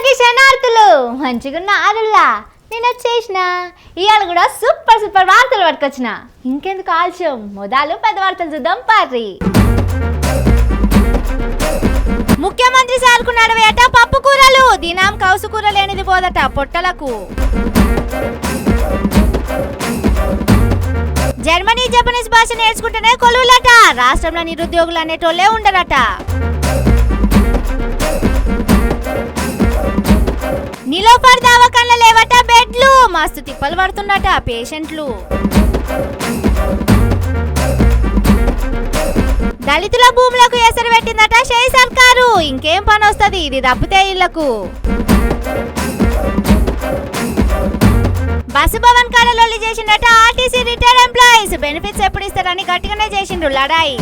అందరికీ శనార్థులు మంచిగున్న ఆరుల్లా నేను వచ్చేసిన ఇవాళ కూడా సూపర్ వార్తలు పట్టుకొచ్చిన. ఇంకెందుకు ఆలస్యం, మొదలు పెద్ద వార్తలు చూద్దాం పారి. ముఖ్యమంత్రి సార్కు నడవేట పప్పు కూరలు, దినం కౌసు కూర లేనిది పోదట పొట్టలకు. జర్మనీ జపనీస్ భాష నేర్చుకుంటేనే కొలువులట, రాష్ట్రంలో నిరుద్యోగులు అనేటోళ్లే ఉండరట. నిలోఫర్ దవాఖానలో లేవట బెడ్లు, మస్తు తిప్పలు పడుతున్నట పేషెంట్లు. దళితుల భూములకు ఎసరు పెట్టిందట షై సర్కారు, ఇంకేం పని వస్తుంది ఇది తప్పితే ఇళ్లకు. బస్సు భవన్ కాడలోళ్ళు చేసిండట ఆర్టీసీ రిటైర్డ్ ఎంప్లాయీస్, బెనిఫిట్స్ ఎప్పుడు ఇస్తారని గట్టిగానే చేసిండ్రు లడాయి.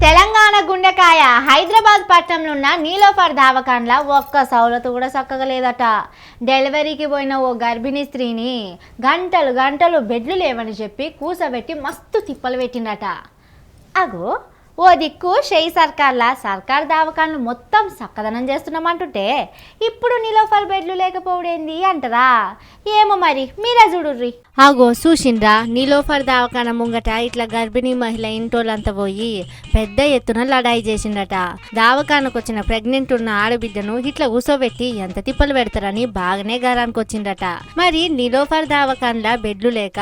తెలంగాణ గుండెకాయ హైదరాబాద్ పట్టణంలో ఉన్న నీలోఫర్ దవాఖానలో ఒక్క సౌలతు కూడా చక్కగా లేదట. డెలివరీకి పోయిన ఓ గర్భిణీ స్త్రీని గంటలు బెడ్లు లేవని చెప్పి కూసబెట్టి మస్తు తిప్పలు పెట్టిండట. అగో ఓ దిక్కు షై సర్కార్లా సర్కార్ దవాఖానలు మొత్తం చక్కదనం చేస్తున్నామంటుంటే ఇప్పుడు నీలోఫర్ బెడ్లు లేకపోవడేంది అంటారా? ఏమో మరి మీరే చూడుర్రి. అగో చూసిండ్రా, నీలోఫర్ దవాఖాన ముంగట ఇట్లా గర్భిణీ మహిళ ఇంటోళ్ళంతా పోయి పెద్ద ఎత్తున లడాయి చేసిండట. దవాఖానకు వచ్చిన ప్రెగ్నెంట్ ఉన్న ఆడబిడ్డను ఇట్లా కూసోబెట్టి ఎంత తిప్పలు పెడతారని బాగానే గారానికి వచ్చిండట. మరి నీలోఫర్ దవాఖానలా బెడ్లు లేక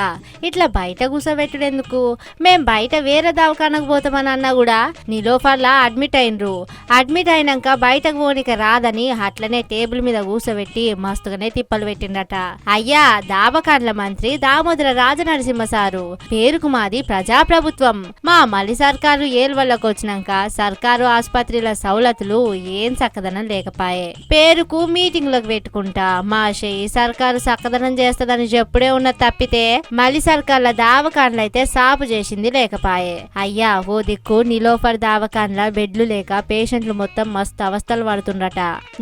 ఇట్లా బయట కూసోబెట్టుడెందుకు? మేం బయట వేరే దవాఖానకు పోతామని అన్నా కూడా నీలోఫర్లా అడ్మిట్ అయినరు. అడ్మిట్ అయినాక బయటకు పోనిక రాదని అట్లనే టేబుల్ మీద కూసోబెట్టి మస్తుగానే తిప్పలు పెట్టిండట. అయ్యా దవాఖానల మంత్రి దామోదర రాజనరసింహ సారు, పేరుకు మాది ప్రజాప్రభుత్వం, మా మలి సర్కారు ఏల్వల్లకు వచ్చినాక సర్కారు ఆసుపత్రిల సౌలతులు ఏం చక్కదనం లేకపాయే. పేరుకు మీటింగ్లకు పెట్టుకుంటా మా షై సర్కారు చక్కదనం చేస్తదని చెప్పుడే ఉన్న తప్పితే మలి సర్కార్ల దవాఖానలు అయితే సాపు చేసింది లేకపాయే. అయ్యా ఓ దిక్కు నీలోఫర్ దవాఖానల బెడ్లు లేక పేషెంట్లు మొత్తం మస్తు అవస్థలు పడుతుండట.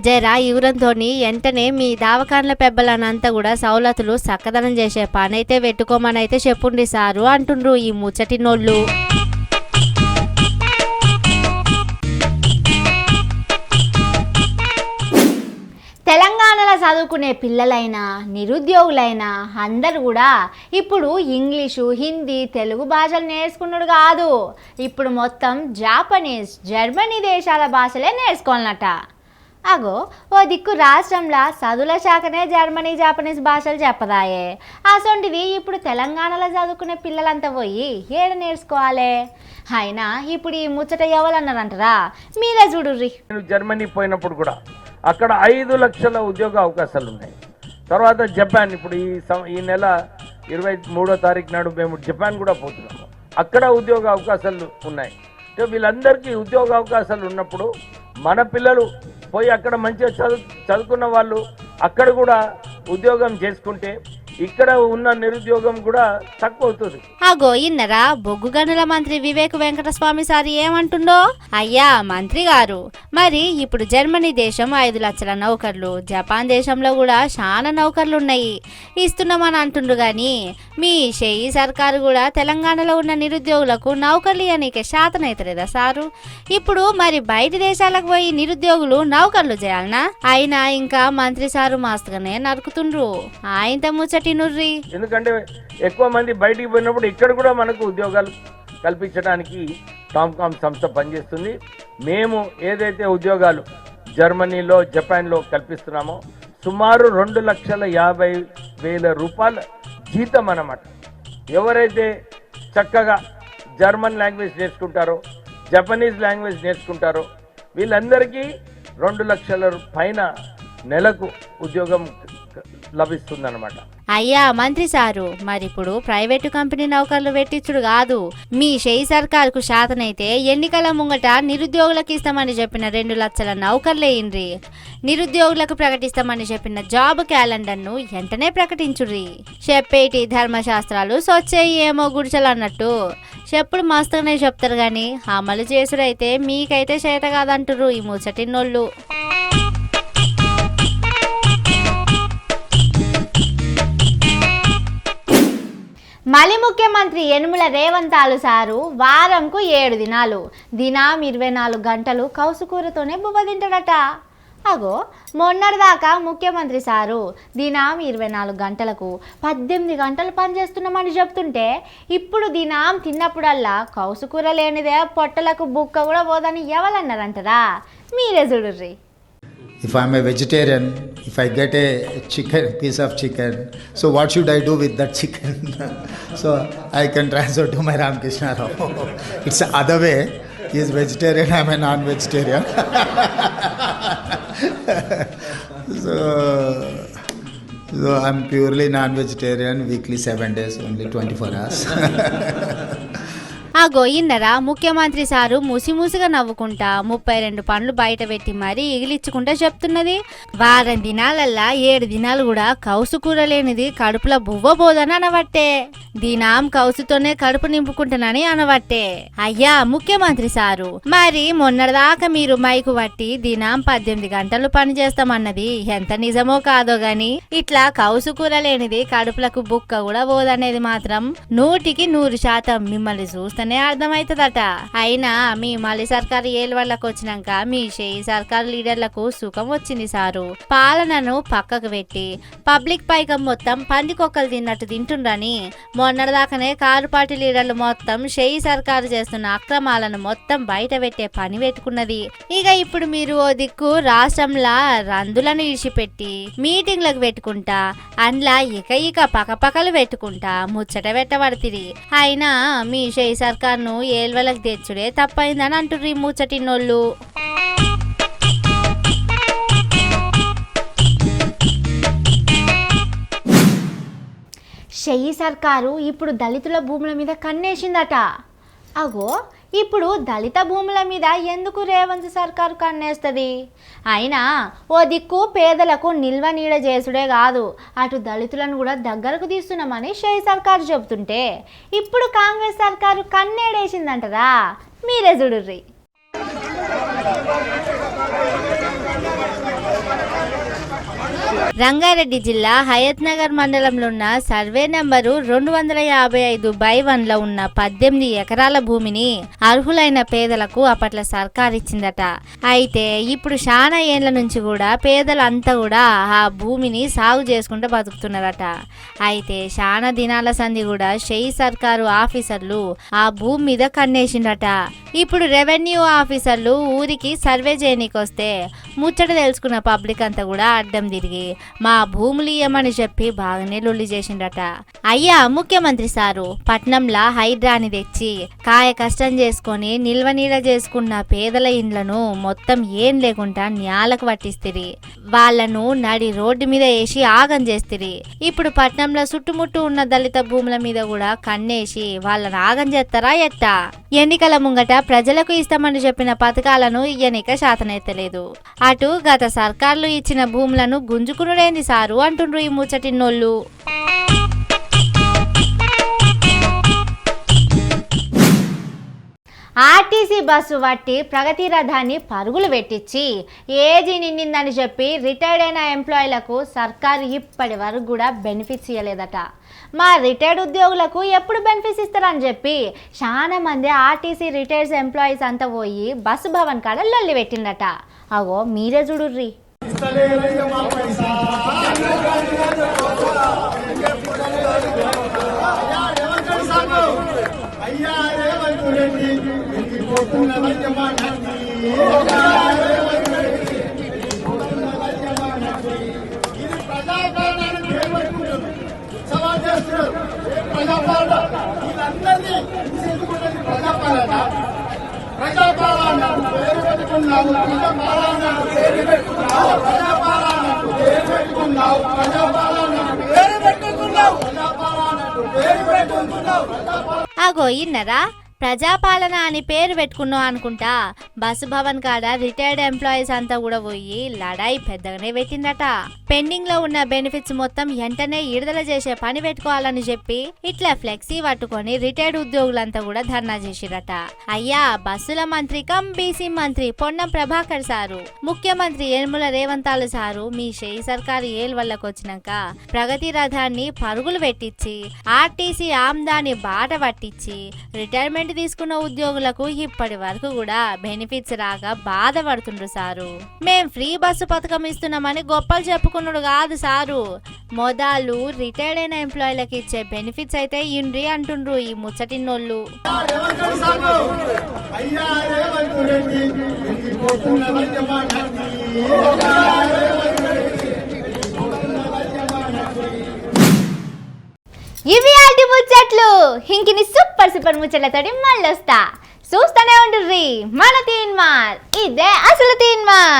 జరా ఇవరంతోని వెంటనే మీ దవాఖానల పెబ్బలనంతా కూడా సౌలతులు చక్కదనం చేసే పనైతే పెట్టుకోమని అయితే చెప్పుండి సారు అంటుండ్రు ఈ ముచ్చటినోళ్ళు. తెలంగాణలో చదువుకునే పిల్లలైనా నిరుద్యోగులైనా అందరూ కూడా ఇప్పుడు ఇంగ్లీషు, హిందీ, తెలుగు భాషలు నేర్చుకున్నాడు కాదు, ఇప్పుడు మొత్తం జాపనీస్, జర్మనీ దేశాల భాషలే నేర్చుకోవాలన్నట. అగో ఓ దిక్కు రాష్ట్రంలో చదువుల శాఖనే జర్మనీ, జాపనీస్ భాషలు చెప్పదాయే. అసొంటిది ఇప్పుడు తెలంగాణలో చదువుకునే పిల్లలంతా పోయి ఏడ నేర్చుకోవాలి? అయినా ఇప్పుడు ఈ ముచ్చట ఎవరన్నారంటారా? మీరే చూడుర్రి. జర్మనీ పోయినప్పుడు కూడా అక్కడ 5 లక్షల ఉద్యోగ అవకాశాలు ఉన్నాయి. తర్వాత జపాన్, ఇప్పుడు ఈ నెల 23వ తారీఖు నాడు మేము జపాన్ కూడా పోతున్నాము, అక్కడ ఉద్యోగ అవకాశాలు ఉన్నాయి. వీళ్ళందరికీ ఉద్యోగ అవకాశాలు ఉన్నప్పుడు మన పిల్లలు పోయి అక్కడ మంచిగా చదువుకున్న వాళ్ళు అక్కడ కూడా ఉద్యోగం చేసుకుంటే ఇక్కడ ఉన్న నిరుద్యోగం కూడా తక్కువ అవుతుంది. అగో ఇన్నరా బొగ్గు గనుల మంత్రి వివేక్ వెంకటస్వామి సార్ ఏమంటుండో? అయ్యా మంత్రి గారు, మరి ఇప్పుడు జర్మనీ దేశం 5 లక్షల నౌకర్లు, జపాన్ దేశంలో కూడా చాలా నౌకర్లు ఉన్నాయి ఇస్తున్నామని అంటుండ్రు గాని మీ షై సర్కారు కూడా తెలంగాణలో ఉన్న నిరుద్యోగులకు నౌకర్లు ఇవ్వనీకే శాతనైతలేదా సారు? ఇప్పుడు మరి బయట దేశాలకు పోయి నిరుద్యోగులు నౌకర్లు చేయాలనా? అయినా ఇంకా మంత్రి సారు మాస్తగానే నరుకుతుండ్రు. ఆయన ముచ్చటి ఎందుకంటే ఎక్కువ మంది బయటికి పోయినప్పుడు ఇక్కడ కూడా మనకు ఉద్యోగాలు కల్పించడానికి టామ్కామ్ సంస్థ పనిచేస్తుంది. మేము ఏదైతే ఉద్యోగాలు జర్మనీలో, జపాన్లో కల్పిస్తున్నామో సుమారు 2,50,000 రూపాయల జీతం అన్నమాట. ఎవరైతే చక్కగా జర్మన్ లాంగ్వేజ్ నేర్చుకుంటారో, జపనీస్ లాంగ్వేజ్ నేర్చుకుంటారో వీళ్ళందరికీ 2 లక్షల పైన నెలకు ఉద్యోగం లభిస్తుందన్నమాట. అయ్యా మంత్రి సారు, మరిప్పుడు ప్రైవేటు కంపెనీ నౌకర్లు పెట్టించుడు కాదు, మీ షై సర్కారుకు శాతనైతే ఎన్నికల ముంగట నిరుద్యోగులకు ఇస్తామని చెప్పిన 2 లక్షల నౌకర్లేయిండ్రి. నిరుద్యోగులకు ప్రకటిస్తామని చెప్పిన జాబ్ క్యాలెండర్ను వెంటనే ప్రకటించుర్రి. చెప్పేటి ధర్మశాస్త్రాలు సొచ్చేయి ఏమో గుడిచలు అన్నట్టు చెప్పుడు మస్తుగానే చెప్తారు గాని అమలు చేసుడైతే మీకైతే చేత కాదంటుర్రు ఈ ముచ్చటినోళ్ళు. మలి ముఖ్యమంత్రి యనుమల రేవంతాలు సారు వారంకు 7 దినాలు దినం 24 గంటలు కౌసుకూరతోనే బువ్వ తింటాడట. అగో మొన్నటిదాకా ముఖ్యమంత్రి సారు దినం 24 గంటలకు 18 గంటలు పనిచేస్తున్నామని చెప్తుంటే ఇప్పుడు దినం తిన్నప్పుడల్లా కౌసుకూర లేనిదే పొట్టలకు బుక్క కూడా పోదని ఎవరన్నారంటారా? మీరే చూడుర్రి. If I'm a vegetarian, if I get a piece of chicken, so what should I do with that chicken? So I can transfer to my Ramakrishna Rao. It's the other way. He is vegetarian, I'm a non-vegetarian. So I'm purely non-vegetarian, weekly 7 days, only 24 hours. ఆ గోయిందరా ముఖ్యమంత్రి sir ముసిముసిగా నవ్వుకుంటా 32 పండ్లు బయట పెట్టి మరీ ఎగిలిచ్చుకుంటా చెప్తున్నది. వారం దినాలల్లా 7 దినాలు కూడా కౌసుకూర లేనిది కడుపులో బువ్వ పోదని అనవట్టే. దినాం కౌసుతోనే కడుపు నింపుకుంటానని అనవట్టే. అయ్యా ముఖ్యమంత్రి సారు, మరి మొన్నటిదాకా మీరు మైకు పట్టి దినాం 18 గంటలు పని చేస్తామన్నది ఎంత నిజమో కాదో గాని ఇట్లా కౌసుకూర లేనిది కడుపులకు బుక్క కూడా పోదనేది మాత్రం 100% మిమ్మల్ని చూస్తే అర్థమైతుందట. అయినా మీ మలి సర్కారు ఏలువళ్ళకు వచ్చినాక మీ షేయి సర్కారు లీడర్లకు సుఖం వచ్చింది సారు. పాలనను పక్కకు పెట్టి పబ్లిక్ పైకం మొత్తం పందికొక్కలు తిన్నట్టు తింటుండ్రని మొన్నటిదాకానే కారు పార్టీ లీడర్లు మొత్తం షేయి సర్కారు చేస్తున్న అక్రమాలను మొత్తం బయట పెట్టే పని పెట్టుకున్నది. ఇక ఇప్పుడు మీరు ఓ దిక్కు రాష్ట్రంలా రందులను ఇడిచిపెట్టి మీటింగ్లకు పెట్టుకుంటా అందులో ఇక పకపకలు పెట్టుకుంటా ముచ్చట పెట్టబడుతుంది. అయినా మీ షేయి సర్కార్ను ఏల్వలకు తెచ్చుడే తప్పైందని అంటుర్రు ఈ ముచ్చటినోళ్ళు. షెయి సర్కారు ఇప్పుడు దళితుల భూముల మీద కన్నేసిందట. అగో ఇప్పుడు దళిత భూముల మీద ఎందుకు రేవంత్ సర్కారు కన్నేస్తుంది? అయినా ఓ దిక్కు పేదలకు నిల్వ నీడ చేసుడే కాదు, అటు దళితులను కూడా దగ్గరకు తీస్తున్నామని షెయి సర్కారు చెబుతుంటే ఇప్పుడు కాంగ్రెస్ సర్కారు కన్నేడేసిందంటరా? మీరే చూడుర్రి. రంగారెడ్డి జిల్లా హయత్ నగర్ మండలంలో ఉన్న సర్వే నెంబరు 255/1లో ఉన్న 18 ఎకరాల భూమిని అర్హులైన పేదలకు అప్పట్లో సర్కార్ ఇచ్చిందట. అయితే ఇప్పుడు చాలా ఏళ్ల నుంచి కూడా పేదలంతా కూడా ఆ భూమిని సాగు చేసుకుంటూ బతుకుతున్నారట. అయితే చాలా దినాల సంధి కూడా షెయి సర్కారు ఆఫీసర్లు ఆ భూమి మీద కన్నేసిండట. ఇప్పుడు రెవెన్యూ ఆఫీసర్లు ఊరికి సర్వే చేయనీకి వస్తే ముచ్చట తెలుసుకున్న పబ్లిక్ అంతా కూడా అడ్డం తిరిగి మా భూములు ఇయ్యమని చెప్పి బాగానే లొల్లి చేసిండట. అయ్యా ముఖ్యమంత్రి సారు, పట్నంలా హైడ్రాని తెచ్చి కాయ కష్టం చేసుకొని నిల్వ నీడ చేసుకున్న పేదల ఇండ్లను మొత్తం ఏం లేకుండా న్యాలకు పట్టిస్తిరి. వాళ్లను నడి రోడ్డు మీద వేసి ఆగం చేస్తిరి. ఇప్పుడు పట్నంలో చుట్టుముట్టు ఉన్న దళిత భూముల మీద కూడా కన్నేసి వాళ్ళని ఆగం చేస్తారా ఎట్టా? ఎన్నికల ముంగట ప్రజలకు ఇస్తామని చెప్పిన పథకాలను ఇయ్యనిక శాతనెత్తలేదు. అటు గత సర్కార్లు ఇచ్చిన భూములను గుంజుకునుడేంది సారు అంటుండ్రు ఈ ముచ్చటిన్నోళ్ళు. ఆర్టీసీ బస్సు వట్టి ప్రగతి రథాన్ని పరుగులు పెట్టించి ఏజీ నిండిందని చెప్పి రిటైర్డ్ అయిన ఎంప్లాయీలకు సర్కారు ఇప్పటి వరకు కూడా బెనిఫిట్స్ ఇవ్వలేదట. మా రిటైర్డ్ ఉద్యోగులకు ఎప్పుడు బెనిఫిట్స్ ఇస్తారని చెప్పి చాలా మంది ఆర్టీసీ రిటైర్డ్ ఎంప్లాయీస్ అంతా పోయి బస్సు భవన్ కాడ లొల్లి పెట్టిందట. అగో మీరే చూడుర్రి. అగో ఇన్నరా ప్రజాపాలన అని పేరు పెట్టుకున్నాం అనుకుంటా బస్సు భవన్ కాడ రిటైర్డ్ ఎంప్లాయీస్ అంతా కూడా పోయి లడాయి పెద్దగానే పెట్టిందట. పెండింగ్ లో ఉన్న బెనిఫిట్స్ మొత్తం వెంటనే విడుదల చేసే పని పెట్టుకోవాలని చెప్పి ఇట్లా ఫ్లెక్సీ పట్టుకొని రిటైర్డ్ ఉద్యోగులంతా కూడా ధర్నా చేసిరట. అయ్యా బస్సుల మంత్రి కమ్ బీసీ మంత్రి పొన్నం ప్రభాకర్ సారు, ముఖ్యమంత్రి యనమల రేవంతాలు సారు మీ షేయి సర్కారు ఏల్ వల్లకు వచ్చినాక ప్రగతి రథాన్ని పరుగులు పెట్టించి ఆర్టీసీ ఆమ్దాని బాట పట్టించి రిటైర్మెంట్ తీసుకున్న ఉద్యోగులకు ఇప్పటి వరకు కూడా బెనిఫిట్స్ రాక బాధపడుతుండ్రు సారు. మేం ఫ్రీ బస్సు పథకం ఇస్తున్నామని గొప్పలు చెప్పుకున్నాడు కాదు సారు, మొదలు రిటైర్డ్ అయిన ఎంప్లాయీలకు ఇచ్చే బెనిఫిట్స్ అయితే ఇండ్రి అంటుండ్రు ఈ ముచ్చటిన్నోళ్ళు. ఇవి ఆటి ముచ్చట్లు. ఇంకిని సూపర్ ముచ్చట్లతోటి మళ్ళీ వస్తా. చూస్తూనే ఉండుర్రి మన తీన్మార్, ఇదే అసలు తీన్మార్.